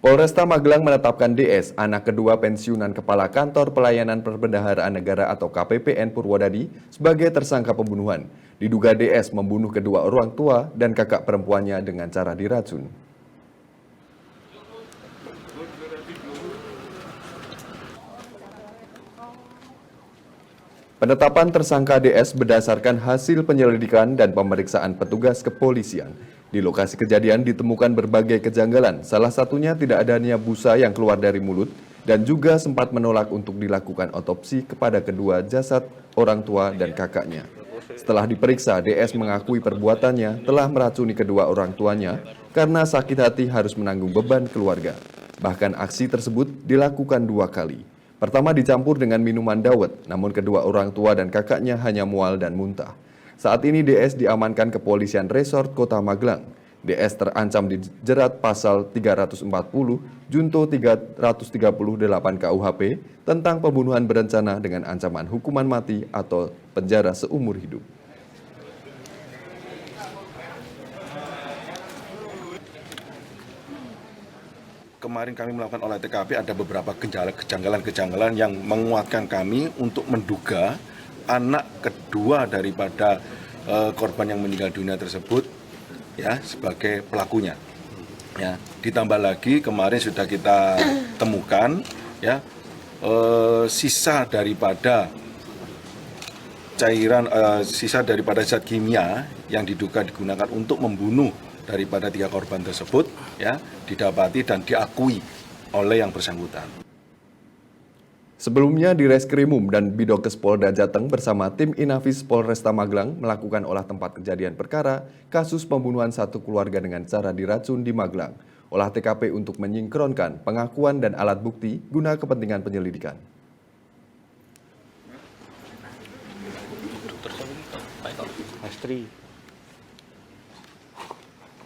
Polresta Magelang menetapkan DS, anak kedua pensiunan Kepala Kantor Pelayanan Perbendaharaan Negara atau KPPN Purwodadi, sebagai tersangka pembunuhan. Diduga DS membunuh kedua orang tua dan kakak perempuannya dengan cara diracun. Penetapan tersangka DS berdasarkan hasil penyelidikan dan pemeriksaan petugas kepolisian. Di lokasi kejadian ditemukan berbagai kejanggalan, salah satunya tidak adanya busa yang keluar dari mulut dan juga sempat menolak untuk dilakukan otopsi kepada kedua jasad orang tua dan kakaknya. Setelah diperiksa, DS mengakui perbuatannya telah meracuni kedua orang tuanya karena sakit hati harus menanggung beban keluarga. Bahkan aksi tersebut dilakukan 2 kali. Pertama dicampur dengan minuman dawet, namun kedua orang tua dan kakaknya hanya mual dan muntah. Saat ini DS diamankan Kepolisian Resort Kota Magelang. DS terancam dijerat pasal 340 Junto 338 KUHP tentang pembunuhan berencana dengan ancaman hukuman mati atau penjara seumur hidup. Kemarin kami melakukan olah TKP, ada beberapa kejanggalan-kejanggalan yang menguatkan kami untuk menduga anak kedua daripada korban yang meninggal dunia tersebut ya sebagai pelakunya. Ya, ditambah lagi kemarin sudah kita temukan ya sisa daripada cairan sisa daripada zat kimia yang diduga digunakan untuk membunuh daripada 3 korban tersebut ya didapati dan diakui oleh yang bersangkutan. Sebelumnya di Reskrimum dan Bidokes Polda Jateng bersama tim Inafis Polresta Magelang melakukan olah tempat kejadian perkara kasus pembunuhan satu keluarga dengan cara diracun di Magelang. Olah TKP untuk menyingkronkan pengakuan dan alat bukti guna kepentingan penyelidikan.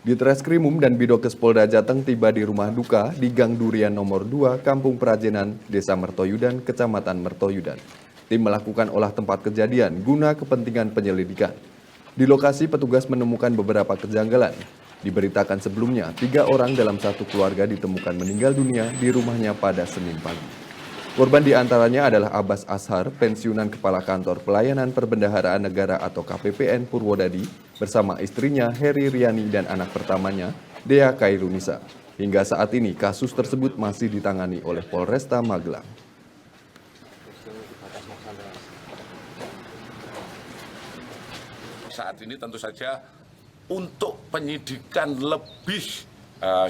Di Reskrimum dan Bidokes Polda Jateng tiba di rumah duka di Gang Durian nomor 2, Kampung Prajenan, Desa Mertoyudan, Kecamatan Mertoyudan. Tim melakukan olah tempat kejadian guna kepentingan penyelidikan. Di lokasi petugas menemukan beberapa kejanggalan. Diberitakan sebelumnya, 3 orang dalam satu keluarga ditemukan meninggal dunia di rumahnya pada Senin pagi. Korban diantaranya adalah Abbas Ashar, pensiunan Kepala Kantor Pelayanan Perbendaharaan Negara atau KPPN Purwodadi, bersama istrinya Heri Riani dan anak pertamanya, Dea Kairunisa. Hingga saat ini kasus tersebut masih ditangani oleh Polresta Magelang. Saat ini tentu saja untuk penyidikan lebih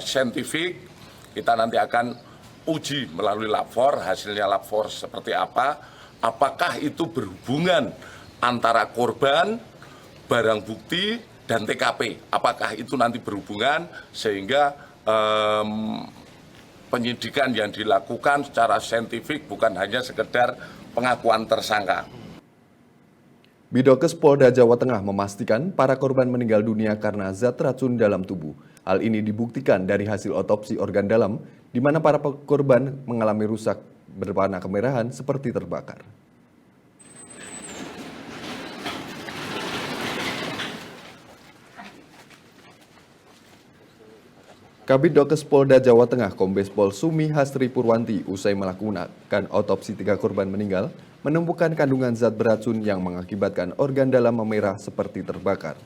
saintifik, kita nanti akan uji melalui lapor, hasilnya lapor seperti apa, apakah itu berhubungan antara korban, barang bukti, dan TKP. Apakah itu nanti berhubungan sehingga penyidikan yang dilakukan secara saintifik bukan hanya sekedar pengakuan tersangka. Bidokes Polda Jawa Tengah memastikan para korban meninggal dunia karena zat racun dalam tubuh. Hal ini dibuktikan dari hasil otopsi organ dalam, di mana para korban mengalami rusak berwarna kemerahan seperti terbakar. Kabid Dokes Polda Jawa Tengah Kombes Pol Sumi Hasri Purwanti usai melakukan otopsi 3 korban meninggal, menemukan kandungan zat beracun yang mengakibatkan organ dalam memerah seperti terbakar.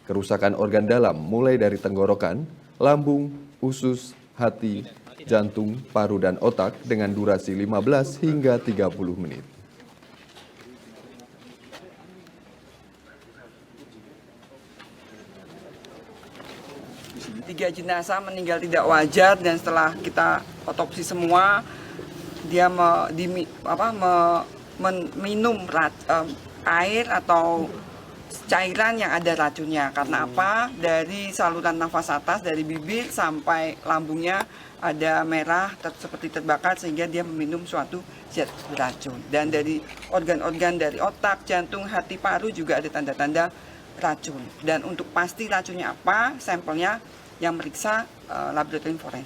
Kerusakan organ dalam mulai dari tenggorokan, lambung, usus, hati, jantung, paru, dan otak dengan durasi 15 hingga 30 menit. Tiga jenazah meninggal tidak wajar dan setelah kita otopsi semua, dia minum air atau cairan yang ada racunnya. Karena apa? Dari saluran nafas atas, dari bibir sampai lambungnya ada merah seperti terbakar sehingga dia meminum suatu zat beracun. Dan dari organ-organ dari otak, jantung, hati, paru juga ada tanda-tanda racun. Dan untuk pasti racunnya apa, sampelnya yang meriksa laboratorium forensik.